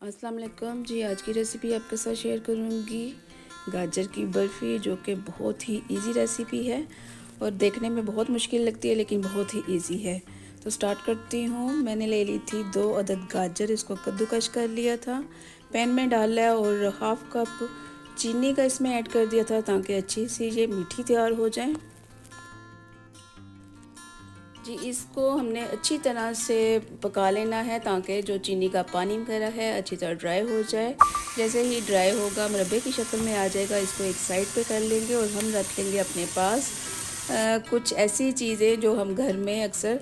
अस्सलाम वालेकुम जी। आज की रेसिपी आपके साथ शेयर करूँगी गाजर की बर्फ़ी, जो कि बहुत ही इजी रेसिपी है और देखने में बहुत मुश्किल लगती है लेकिन बहुत ही इजी है। तो स्टार्ट करती हूँ। मैंने ले ली थी 2 अदद गाजर, इसको कद्दूकश कर लिया था, पैन में डाला और हाफ़ कप चीनी का इसमें ऐड कर दिया था ताकि अच्छी सी ये मीठी तैयार हो जाए जी। इसको हमने अच्छी तरह से पका लेना है ताकि जो चीनी का पानी वगैरह है अच्छी तरह ड्राई हो जाए। जैसे ही ड्राई होगा, मुरब्बे की शक्ल में आ जाएगा, इसको एक साइड पे कर लेंगे और हम रख लेंगे अपने पास कुछ ऐसी चीज़ें जो हम घर में अक्सर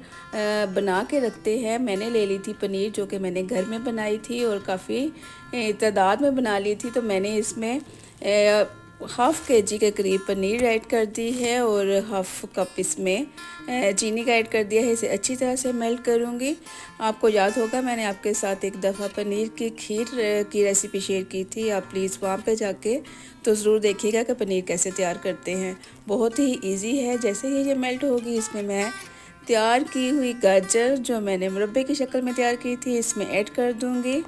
बना के रखते हैं। मैंने ले ली थी पनीर, जो कि मैंने घर में बनाई थी और काफ़ी तादाद में बना ली थी। तो मैंने इसमें हाफ़ केजी के करीब पनीर ऐड कर दी है और हाफ़ कप इसमें चीनी का ऐड कर दिया है। इसे अच्छी तरह से मेल्ट करूँगी। आपको याद होगा मैंने आपके साथ एक दफ़ा पनीर की खीर की रेसिपी शेयर की थी, आप प्लीज़ वहाँ पे जाके तो ज़रूर देखिएगा कि पनीर कैसे तैयार करते हैं। बहुत ही इजी है। जैसे ही ये मेल्ट होगी, इसमें मैं तैयार की हुई गाजर जो मैंने मुरब्बे की शक्ल में तैयार की थी इसमें ऐड कर दूँगी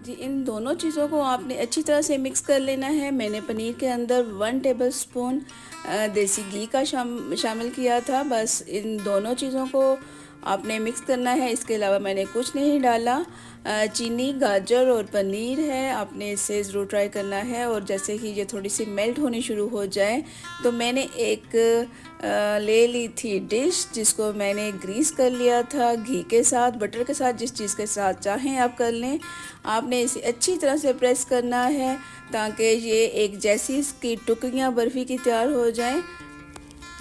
जी। इन दोनों चीज़ों को आपने अच्छी तरह से मिक्स कर लेना है। मैंने पनीर के अंदर 1 टेबलस्पून देसी घी का शामिल किया था। बस इन दोनों चीज़ों को आपने मिक्स करना है, इसके अलावा मैंने कुछ नहीं डाला। चीनी, गाजर और पनीर है, आपने इसे ज़रूर ट्राई करना है। और जैसे ही ये थोड़ी सी मेल्ट होनी शुरू हो जाए तो मैंने एक ले ली थी डिश, जिसको मैंने ग्रीस कर लिया था घी के साथ, बटर के साथ, जिस चीज़ के साथ चाहें आप कर लें। आपने इसे अच्छी तरह से प्रेस करना है ताकि ये एक जैसी इसकी टुकड़ियाँ बर्फ़ी की तैयार हो जाएं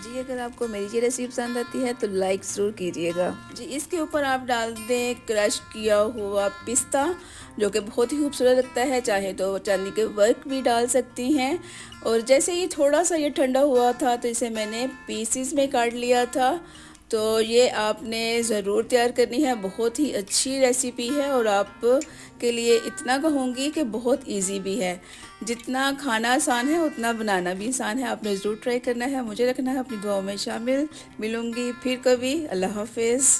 जी। अगर आपको मेरी ये रेसिपी पसंद आती है तो लाइक ज़रूर कीजिएगा जी। इसके ऊपर आप डाल दें क्रश किया हुआ पिस्ता, जो कि बहुत ही खूबसूरत लगता है। चाहे तो चांदी के वर्क भी डाल सकती हैं। और जैसे ही थोड़ा सा ये ठंडा हुआ था तो इसे मैंने पीसीस में काट लिया था। तो ये आपने ज़रूर तैयार करनी है, बहुत ही अच्छी रेसिपी है और आप के लिए इतना कहूँगी कि बहुत इजी भी है। जितना खाना आसान है उतना बनाना भी आसान है। आपने ज़रूर ट्राई करना है। मुझे रखना है अपनी दुआओं में शामिल। मिलूँगी फिर कभी। अल्लाह हाफ़िज़।